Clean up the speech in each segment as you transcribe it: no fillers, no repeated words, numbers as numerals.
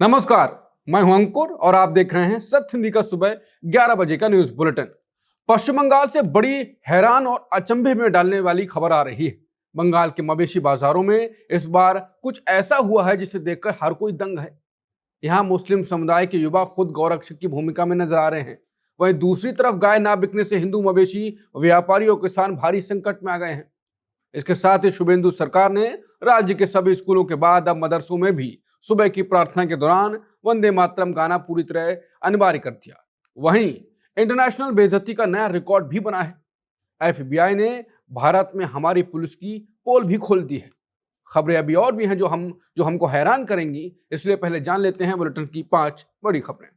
नमस्कार, मैं हूं अंकुर और आप देख रहे हैं सत्य हिंदी का सुबह 11 बजे का न्यूज बुलेटिन। पश्चिम बंगाल से बड़ी हैरान और अचंभे में डालने वाली खबर आ रही है। बंगाल के मवेशी बाजारों में इस बार कुछ ऐसा हुआ है जिसे देखकर हर कोई दंग है। यहाँ मुस्लिम समुदाय के युवा खुद गौरक्षक की भूमिका में नजर आ रहे हैं। वहीं दूसरी तरफ गाय ना बिकने से हिंदू मवेशी व्यापारी और किसान भारी संकट में आ गए हैं। इसके साथ ही शुभेंदु सरकार ने राज्य के सभी स्कूलों के बाद अब मदरसों में भी सुबह की प्रार्थना के दौरान वंदे मातरम गाना पूरी तरह अनिवार्य कर दिया। वहीं इंटरनेशनल बेइज्जती का नया रिकॉर्ड भी बना है। एफबीआई ने भारत में हमारी पुलिस की पोल भी खोल दी है। खबरें अभी और भी हैं जो हमको हैरान करेंगी, इसलिए पहले जान लेते हैं बुलेटिन की 5 बड़ी खबरें।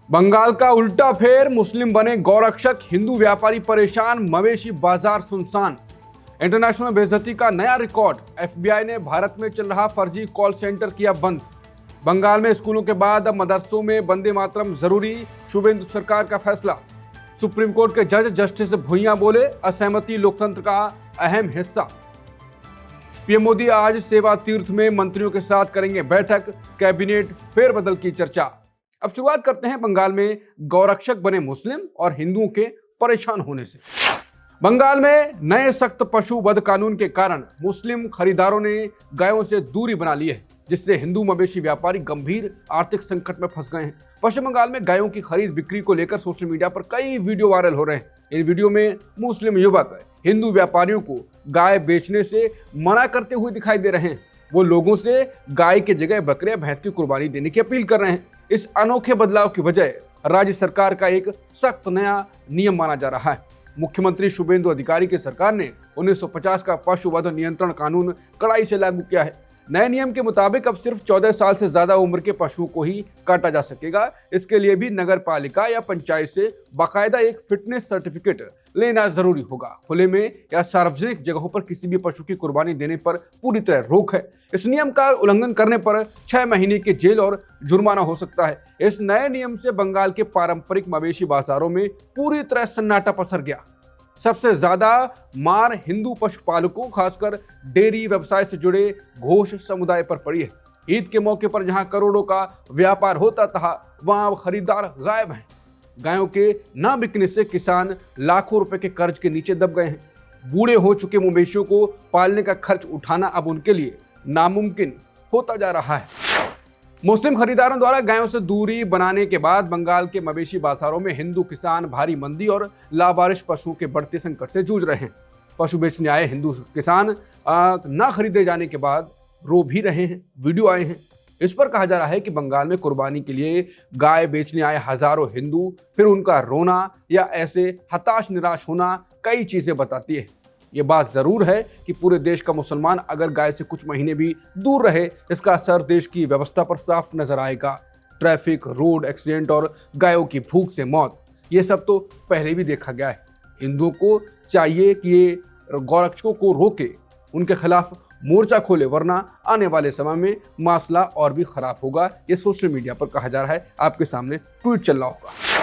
बंगाल का उल्टा फेर, मुस्लिम बने गौरक्षक, हिंदू व्यापारी परेशान, मवेशी बाजार सुनसान। इंटरनेशनल बेइज्जती का नया रिकॉर्ड। एफबीआई ने भारत में चल रहा फर्जी कॉल सेंटर किया बंद। बंगाल में स्कूलों के बाद अब मदरसों में वंदे मातरम जरूरी, शुभेंदु सरकार का फैसला। सुप्रीम कोर्ट के जज जस्टिस भुइयां बोले, असहमति लोकतंत्र का अहम हिस्सा। पीएम मोदी आज सेवा तीर्थ में मंत्रियों के साथ करेंगे बैठक, कैबिनेट फेरबदल की चर्चा। अब शुरुआत करते हैं बंगाल में गौरक्षक बने मुस्लिम और हिंदुओं के परेशान होने से। बंगाल में नए सख्त पशु वध कानून के कारण मुस्लिम खरीदारों ने गायों से दूरी बना ली है, जिससे हिंदू मवेशी व्यापारी गंभीर आर्थिक संकट में फंस गए हैं। पश्चिम बंगाल में गायों की खरीद बिक्री को लेकर सोशल मीडिया पर कई वीडियो वायरल हो रहे हैं। इन वीडियो में मुस्लिम युवक हिंदू व्यापारियों को गाय बेचने से मना करते हुए दिखाई दे रहे हैं। वो लोगों से गाय के जगह बकरे या भैंस की कुर्बानी देने की अपील कर रहे हैं। इस अनोखे बदलाव की वजह राज्य सरकार का एक सख्त नया नियम माना जा रहा है। मुख्यमंत्री शुभेंदु अधिकारी की सरकार ने 1950 का पशु वध नियंत्रण कानून कड़ाई से लागू किया है। नए नियम के मुताबिक अब सिर्फ 14 साल से ज्यादा उम्र के पशुओं को ही काटा जा सकेगा। इसके लिए भी नगर पालिका या पंचायत से बाकायदा एक फिटनेस सर्टिफिकेट लेना जरूरी होगा। खुले में या सार्वजनिक जगहों पर किसी भी पशु की कुर्बानी देने पर पूरी तरह रोक है। इस नियम का उल्लंघन करने पर 6 महीने की जेल और जुर्माना हो सकता है। इस नए नियम से बंगाल के पारंपरिक मवेशी बाजारों में पूरी तरह सन्नाटा पसर गया। सबसे ज्यादा मार हिंदू पशुपालकों, खासकर डेयरी व्यवसाय से जुड़े घोष समुदाय पर पड़ी है। ईद के मौके पर जहां करोड़ों का व्यापार होता था, वहां खरीदार गायब हैं। गायों के ना बिकने से किसान लाखों रुपए के कर्ज के नीचे दब गए हैं। बूढ़े हो चुके मवेशियों को पालने का खर्च उठाना अब उनके लिए नामुमकिन होता जा रहा है। मुस्लिम खरीदारों द्वारा गायों से दूरी बनाने के बाद बंगाल के मवेशी बाजारों में हिंदू किसान भारी मंदी और लावारिश पशुओं के बढ़ते संकट से जूझ रहे हैं। पशु बेचने आए हिंदू किसान ना खरीदे जाने के बाद रो भी रहे हैं। वीडियो आए हैं। इस पर कहा जा रहा है कि बंगाल में कुर्बानी के लिए गाय बेचने आए हजारों हिंदू फिर उनका रोना या ऐसे हताश निराश होना कई चीजें बताती है। ये बात जरूर है कि पूरे देश का मुसलमान अगर गाय से कुछ महीने भी दूर रहे, इसका असर देश की व्यवस्था पर साफ नजर आएगा। ट्रैफिक, रोड एक्सीडेंट और गायों की भूख से मौत, ये सब तो पहले भी देखा गया है। हिंदुओं को चाहिए कि ये गौरक्षकों को रोके, उनके खिलाफ मोर्चा खोले, वरना आने वाले समय में मामला और भी खराब होगा। ये सोशल मीडिया पर कहा जा रहा है, आपके सामने ट्वीट चल रहा होगा।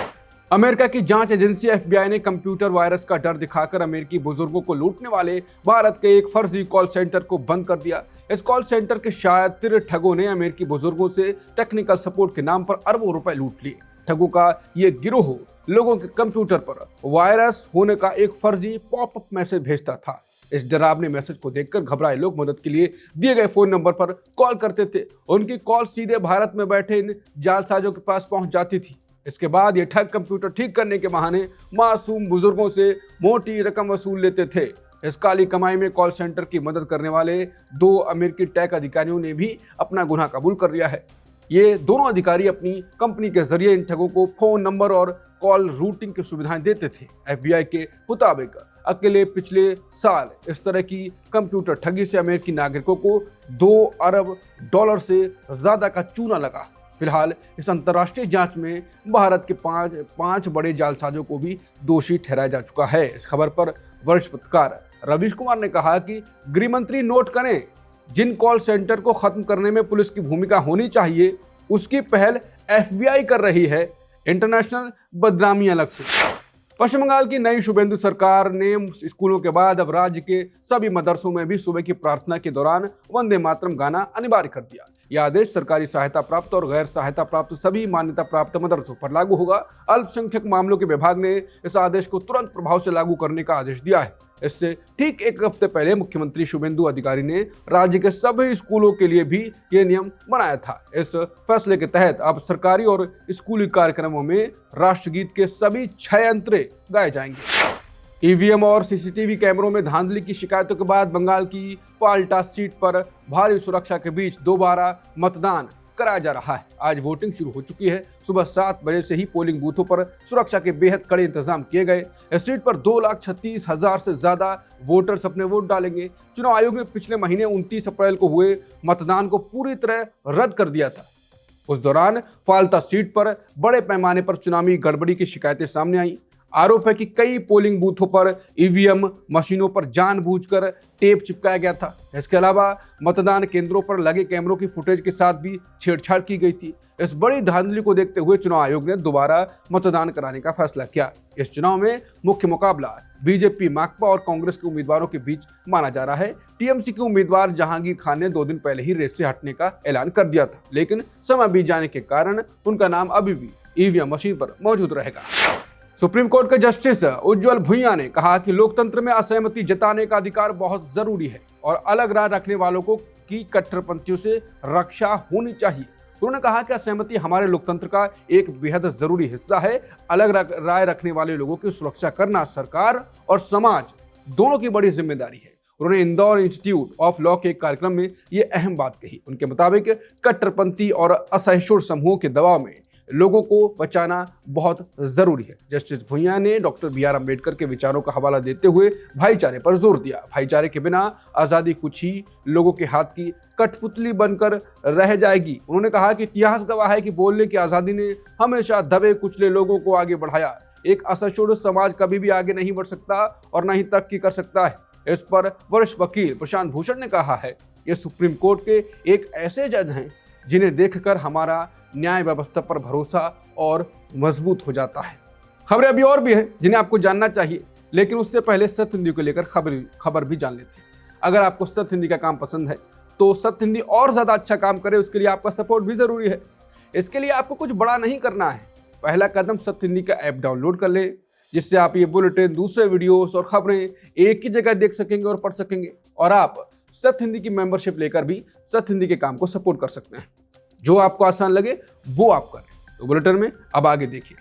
अमेरिका की जांच एजेंसी एफबीआई ने कंप्यूटर वायरस का डर दिखाकर अमेरिकी बुजुर्गों को लूटने वाले भारत के एक फर्जी कॉल सेंटर को बंद कर दिया। इस कॉल सेंटर के शातिर ठगों ने अमेरिकी बुजुर्गों से टेक्निकल सपोर्ट के नाम पर अरबों रुपए लूट लिए। ठगों का ये गिरोह लोगों के कंप्यूटर पर वायरस होने का एक फर्जी पॉपअप मैसेज भेजता था। इस डरावने मैसेज को देखकर घबराए लोग मदद के लिए दिए गए फोन नंबर पर कॉल करते थे। उनकी कॉल सीधे भारत में बैठे इन जालसाजों के पास पहुंच जाती थी। इसके बाद ये ठग कंप्यूटर ठीक करने के बहाने मासूम बुजुर्गों से मोटी रकम वसूल लेते थे। इस काली कमाई में कॉल सेंटर की मदद करने वाले 2 अमेरिकी टेक अधिकारियों ने भी अपना गुनाह कबूल कर लिया है। ये दोनों अधिकारी अपनी कंपनी के जरिए इन ठगों को फोन नंबर और कॉल रूटिंग की सुविधाएं देते थे। एफबीआई के मुताबिक अकेले पिछले साल इस तरह की कंप्यूटर ठगी से अमेरिकी नागरिकों को $2 अरब से ज्यादा का चूना लगा। फिलहाल इस अंतर्राष्ट्रीय जांच में भारत के पांच बड़े जालसाजों को भी दोषी ठहराया जा चुका है। इस खबर पर वरिष्ठ पत्रकार रवीश कुमार ने कहा कि गृह मंत्री नोट करें, जिन कॉल सेंटर को खत्म करने में पुलिस की भूमिका होनी चाहिए, उसकी पहल एफबीआई कर रही है। इंटरनेशनल बदनामी अलग से। पश्चिम बंगाल की नई शुभेंदु सरकार ने स्कूलों के बाद अब राज्य के सभी मदरसों में भी सुबह की प्रार्थना के दौरान वंदे मातरम गाना अनिवार्य कर दिया। यह आदेश सरकारी सहायता प्राप्त और गैर सहायता प्राप्त सभी मान्यता प्राप्त मदरसों पर लागू होगा। अल्पसंख्यक मामलों के विभाग ने इस आदेश को तुरंत प्रभाव से लागू करने का आदेश दिया है। इससे ठीक एक हफ्ते पहले मुख्यमंत्री शुभेंदु अधिकारी ने राज्य के सभी स्कूलों के लिए भी ये नियम बनाया था। इस फैसले के तहत अब सरकारी और स्कूली कार्यक्रमों में राष्ट्रगीत के सभी 6 अंतरे गाए जाएंगे। ईवीएम और सीसीटीवी कैमरों में धांधली की शिकायतों के बाद बंगाल की फाल्टा सीट पर भारी सुरक्षा के बीच दोबारा मतदान कराया जा रहा है। आज वोटिंग शुरू हो चुकी है। सुबह 7 बजे से ही पोलिंग बूथों पर सुरक्षा के बेहद कड़े इंतजाम किए गए। इस सीट पर 2,36,000 से ज्यादा वोटर्स अपने वोट डालेंगे। चुनाव आयोग ने पिछले महीने 29 अप्रैल को हुए मतदान को पूरी तरह रद्द कर दिया था। उस दौरान फाल्टा सीट पर बड़े पैमाने पर चुनावी गड़बड़ी की शिकायतें सामने आई। आरोप है कि कई पोलिंग बूथों पर ईवीएम मशीनों पर जानबूझकर टेप चिपकाया गया था। इसके अलावा मतदान केंद्रों पर लगे कैमरों की फुटेज के साथ भी छेड़छाड़ की गई थी। इस बड़ी धांधली को देखते हुए चुनाव आयोग ने दोबारा मतदान कराने का फैसला किया। इस चुनाव में मुख्य मुकाबला बीजेपी, माकपा और कांग्रेस के उम्मीदवारों के बीच माना जा रहा है। टीएमसी के उम्मीदवार जहांगीर खान ने 2 दिन पहले ही रेस से हटने का ऐलान कर दिया था, लेकिन समय बीत जाने के कारण उनका नाम अभी भी ईवीएम मशीन पर मौजूद रहेगा। सुप्रीम कोर्ट के जस्टिस उज्ज्वल भुइयां ने कहा कि लोकतंत्र में असहमति जताने का अधिकार बहुत जरूरी है और अलग राय रखने वालों को की कट्टरपंथियों से रक्षा होनी चाहिए। उन्होंने कहा कि असहमति हमारे लोकतंत्र का एक बेहद जरूरी हिस्सा है। अलग राय रखने वाले लोगों की सुरक्षा करना सरकार और समाज दोनों की बड़ी जिम्मेदारी है। उन्होंने इंदौर इंस्टीट्यूट ऑफ लॉ के एक कार्यक्रम में ये अहम बात कही। उनके मुताबिक कट्टरपंथी और असहिष्णु समूहों के दबाव में लोगों को बचाना बहुत जरूरी है। जस्टिस भुइयां ने डॉक्टर BR अम्बेडकर के विचारों का हवाला देते हुए भाईचारे पर जोर दिया। भाईचारे के बिना आजादी कुछ ही लोगों के हाथ की कठपुतली बनकर रह जाएगी। उन्होंने कहा कि इतिहास गवाह है कि बोलने की आजादी ने हमेशा दबे कुचले लोगों को आगे बढ़ाया। एक असहिष्णु समाज कभी भी आगे नहीं बढ़ सकता और न ही तरक्की कर सकता है। इस पर वरिष्ठ वकील प्रशांत भूषण ने कहा है, ये सुप्रीम कोर्ट के एक ऐसे जज हैं जिन्हें देखकर हमारा न्याय व्यवस्था पर भरोसा और मजबूत हो जाता है। खबरें अभी और भी हैं जिन्हें आपको जानना चाहिए, लेकिन उससे पहले सत्य हिंदी को लेकर खबर भी जान लेते हैं। अगर आपको सत्य हिंदी का काम पसंद है तो सत्य हिंदी और ज़्यादा अच्छा काम करे, उसके लिए आपका सपोर्ट भी ज़रूरी है। इसके लिए आपको कुछ बड़ा नहीं करना है। पहला कदम सत्य हिंदी का ऐप डाउनलोड कर ले, जिससे आप ये बुलेटिन, दूसरे वीडियोस और खबरें एक ही जगह देख सकेंगे और पढ़ सकेंगे। और आप सत्य हिंदी की मेंबरशिप लेकर भी सत्य हिंदी के काम को सपोर्ट कर सकते हैं। जो आपको आसान लगे वो आप करें। तो बुलेटिन में अब आगे देखिए।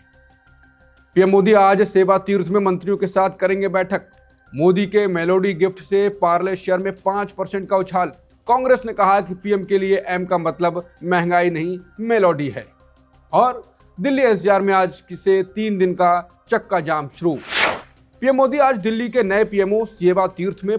पीएम मोदी आज सेवा तीर्थ में मंत्रियों के साथ करेंगे बैठक। मोदी के मेलोडी गिफ्ट से पार्ले शेयर में 5% का उछाल। कांग्रेस ने कहा कि पीएम के लिए एम का मतलब महंगाई नहीं, मेलोडी है। और दिल्ली एनसीआर में आज से 3 दिन का चक्का जाम शुरू। पीएम मोदी आज दिल्ली के नए पीएमओ सेवा तीर्थ में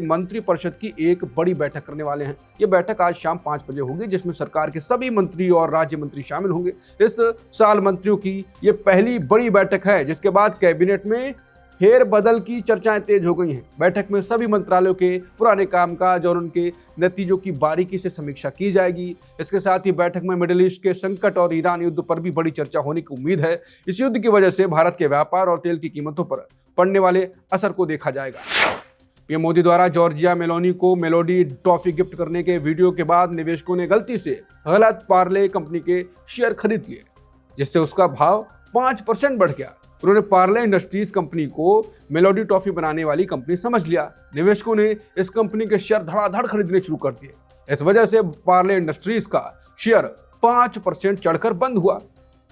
मंत्री परिषद की एक बड़ी बैठक करने वाले हैं। ये बैठक आज शाम 5 बजे होगी, जिसमें सरकार के सभी मंत्री और राज्य मंत्री शामिल होंगे। इस साल मंत्रियों की ये पहली बड़ी बैठक है, जिसके बाद कैबिनेट में फेर बदल की चर्चाएं तेज हो गई हैं। बैठक में सभी मंत्रालयों के पुराने कामकाज और उनके नतीजों की बारीकी से समीक्षा की जाएगी। इसके साथ ही बैठक में मिडिल ईस्ट के संकट और ईरान युद्ध पर भी बड़ी चर्चा होने की उम्मीद है। इस युद्ध की वजह से भारत के व्यापार और तेल की कीमतों पर पड़ने वाले असर को देखा जाएगा। पीएम मोदी द्वारा जॉर्जिया मेलोनी को मेलोडी टॉफी गिफ्ट करने के वीडियो के बाद निवेशकों ने गलती से गलत पार्ले कंपनी के शेयर खरीद लिए, जिससे उसका भाव 5% बढ़ गया। उन्होंने पार्ले इंडस्ट्रीज कंपनी को मेलोडी टॉफी बनाने वाली कंपनी समझ लिया। निवेशकों ने इस कंपनी के शेयर धड़ाधड़ खरीदने शुरू कर दिए। इस वजह से पार्ले इंडस्ट्रीज का शेयर 5% चढ़कर बंद हुआ।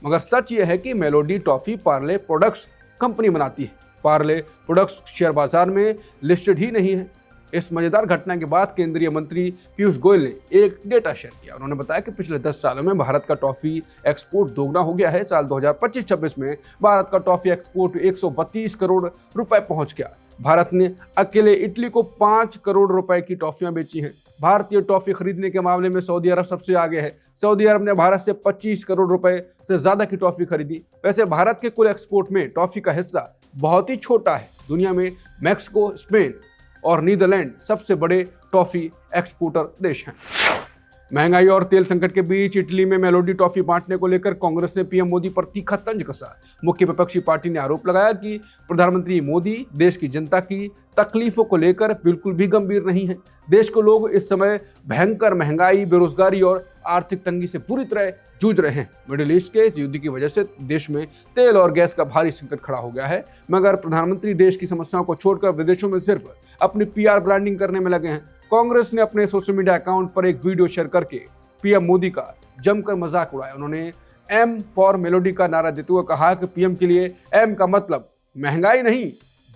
मगर सच यह है कि melody toffee Parle products company बनाती है। पार्ले प्रोडक्ट्स शेयर बाजार में लिस्टेड ही नहीं है। इस मजेदार घटना के बाद केंद्रीय मंत्री पीयूष गोयल ने एक डेटा शेयर किया। उन्होंने बताया कि पिछले 10 सालों में भारत का टॉफी एक्सपोर्ट दोगुना हो गया है। साल 2025-26 में भारत का टॉफी एक्सपोर्ट 132 करोड़ रुपए पहुंच गया। भारत ने अकेले इटली को 5 करोड़ रुपए की टॉफियां बेची हैं। भारतीय टॉफी खरीदने के मामले में सऊदी अरब सबसे आगे है। सऊदी अरब ने भारत से 25 करोड़ रुपए से ज्यादा की टॉफी खरीदी। वैसे भारत के कुल एक्सपोर्ट में टॉफी का हिस्सा बहुत ही छोटा है। दुनिया में मैक्सिको, स्पेन और नीदरलैंड सबसे बड़े टॉफी एक्सपोर्टर देश हैं। महंगाई और तेल संकट के बीच इटली में मेलोडी टॉफी बांटने को लेकर कांग्रेस ने पीएम मोदी पर तीखा तंज कसा। मुख्य विपक्षी पार्टी ने आरोप लगाया कि प्रधानमंत्री मोदी देश की जनता की तकलीफों को लेकर बिल्कुल भी गंभीर नहीं है। देश को लोग इस समय भयंकर महंगाई, बेरोजगारी और आर्थिक तंगी से पूरी तरह जूझ रहे हैं। मिडिल ईस्ट के इस युद्ध की वजह से देश में तेल और गैस का भारी संकट खड़ा हो गया है, मगर प्रधानमंत्री देश की समस्याओं को छोड़कर विदेशों में सिर्फ अपनी पीआर ब्रांडिंग करने में लगे हैं। कांग्रेस ने अपने सोशल मीडिया अकाउंट पर एक वीडियो शेयर करके पीएम मोदी का जमकर मजाक उड़ाया। उन्होंने एम फॉर मेलोडी का नारा देते हुए कहा कि पीएम के लिए एम का मतलब महंगाई नहीं,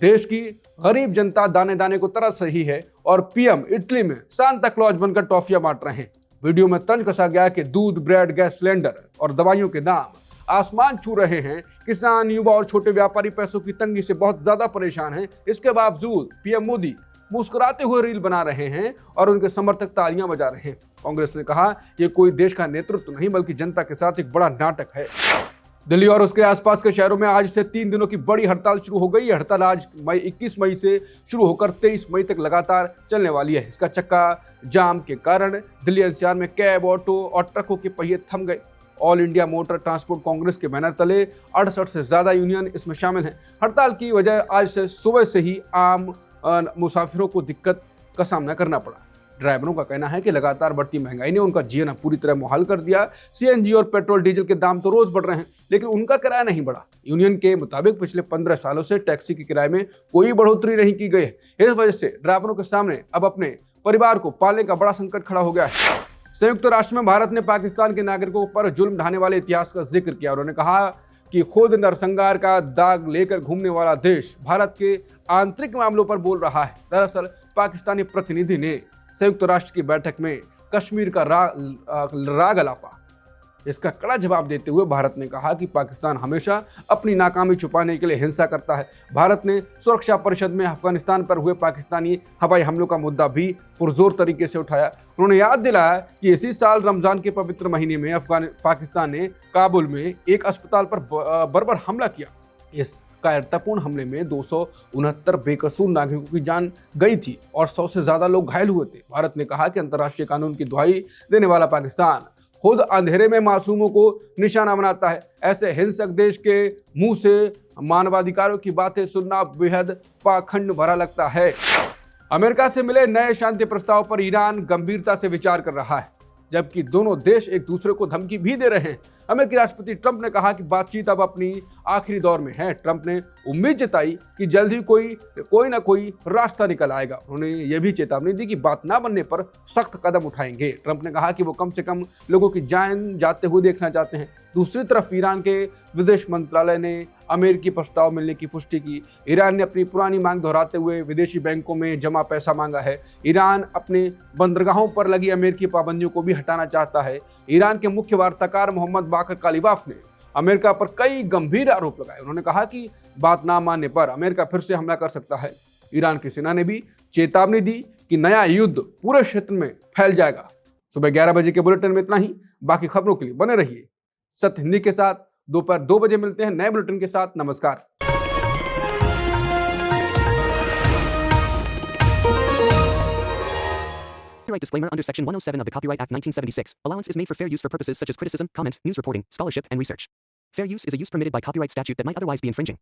देश की गरीब जनता दाने दाने को तरस रही है और पीएम इटली में सांता क्लॉज बनकर टॉफियां बांट रहे हैं। वीडियो में तंज कसा गया कि दूध, ब्रेड, गैस सिलेंडर और दवाइयों के दाम आसमान छू रहे हैं। किसान, युवा और छोटे व्यापारी पैसों की तंगी से बहुत ज्यादा परेशान हैं। इसके बावजूद पीएम मोदी मुस्कुराते हुए रील बना रहे हैं और उनके समर्थक तालियां बजा रहे हैं। कांग्रेस ने कहा यह कोई देश का नेतृत्व नहीं बल्कि जनता के साथ एक बड़ा नाटक है। दिल्ली और उसके आसपास के शहरों में आज से 3 दिनों की बड़ी हड़ताल शुरू हो गई। हड़ताल आज 21 मई से शुरू होकर 23 मई तक लगातार चलने वाली है। इसका चक्का जाम के कारण दिल्ली एनसीआर में कैब, ऑटो और ट्रकों के पहिए थम गए। All India motor transport Congress के बैनर तले 68 से ज्यादा यूनियन इसमें शामिल हैं। हड़ताल की वजह आज से सुबह से ही आम मुसाफिरों को दिक्कत का सामना करना पड़ा। ड्राइवरों का कहना है कि लगातार बढ़ती महंगाई ने उनका जीना पूरी तरह मुहाल कर दिया। सीएनजी और पेट्रोल डीजल के दाम तो रोज बढ़ रहे हैं, लेकिन उनका किराया नहीं बढ़ा। यूनियन के मुताबिक पिछले 15 सालों से टैक्सी के किराए में कोई बढ़ोतरी नहीं की गई है। इस वजह से ड्राइवरों के सामने अब अपने परिवार को पालने का बड़ा संकट खड़ा हो गया है। संयुक्त राष्ट्र में भारत ने पाकिस्तान के नागरिकों पर जुल्म ढाने वाले इतिहास का जिक्र किया। उन्होंने कहा कि खुद नरसंहार का दाग लेकर घूमने वाला देश भारत के आंतरिक मामलों पर बोल रहा है। दरअसल पाकिस्तानी प्रतिनिधि ने संयुक्त राष्ट्र की बैठक में कश्मीर का राग अलापा। इसका कड़ा जवाब देते हुए भारत ने कहा कि पाकिस्तान हमेशा अपनी नाकामी छुपाने के लिए हिंसा करता है। भारत ने सुरक्षा परिषद में अफगानिस्तान पर हुए पाकिस्तानी हवाई हमलों का मुद्दा भी पुरजोर तरीके से उठाया। उन्होंने याद दिलाया कि इसी साल रमजान के पवित्र महीने में पाकिस्तान ने काबुल में एक अस्पताल पर बर्बर हमला किया। इस कायरतापूर्ण हमले में 269 बेकसूर नागरिकों की जान गई थी और 100 से ज्यादा लोग घायल हुए थे। भारत ने कहा कि अंतर्राष्ट्रीय कानून की दुहाई देने वाला पाकिस्तान खुद अंधेरे में मासूमों को निशाना बनाता है। ऐसे हिंसक देश के मुंह से मानवाधिकारों की बातें सुनना बेहद पाखंड भरा लगता है। अमेरिका से मिले नए शांति प्रस्ताव पर ईरान गंभीरता से विचार कर रहा है, जबकि दोनों देश एक दूसरे को धमकी भी दे रहे हैं। अमेरिकी राष्ट्रपति ट्रंप ने कहा कि बातचीत अब अपनी आखिरी दौर में है। ट्रंप ने उम्मीद जताई कि जल्द ही कोई ना कोई रास्ता निकल आएगा। उन्होंने यह भी चेतावनी दी कि बात ना बनने पर सख्त कदम उठाएंगे। ट्रंप ने कहा कि वो कम से कम लोगों की जान जाते हुए देखना चाहते हैं। दूसरी तरफ ईरान के विदेश मंत्रालय ने अमेरिकी प्रस्ताव मिलने की पुष्टि की। ईरान ने अपनी पुरानी मांग दोहराते हुए विदेशी बैंकों में जमा पैसा मांगा है। ईरान अपने बंदरगाहों पर लगी अमेरिकी पाबंदियों को भी हटाना चाहता है। ईरान के मुख्य वार्ताकार मोहम्मद बाकर कालिबाफ ने अमेरिका पर कई गंभीर आरोप लगाए। उन्होंने कहा कि बात ना मानने पर अमेरिका फिर से हमला कर सकता है। ईरान की सेना ने भी चेतावनी दी कि नया युद्ध पूरे क्षेत्र में फैल जाएगा। सुबह 11 बजे के बुलेटिन में इतना ही। बाकी खबरों के लिए बने रहिए सत्य हिंदी के साथ। दोपहर 2 बजे मिलते हैं नए बुलेटिन के साथ। नमस्कार। Copyright disclaimer under Section 107 of the Copyright Act 1976. Allowance is made for fair use for purposes such as criticism, comment, news reporting, scholarship, and research. Fair use is a use permitted by copyright statute that might otherwise be infringing.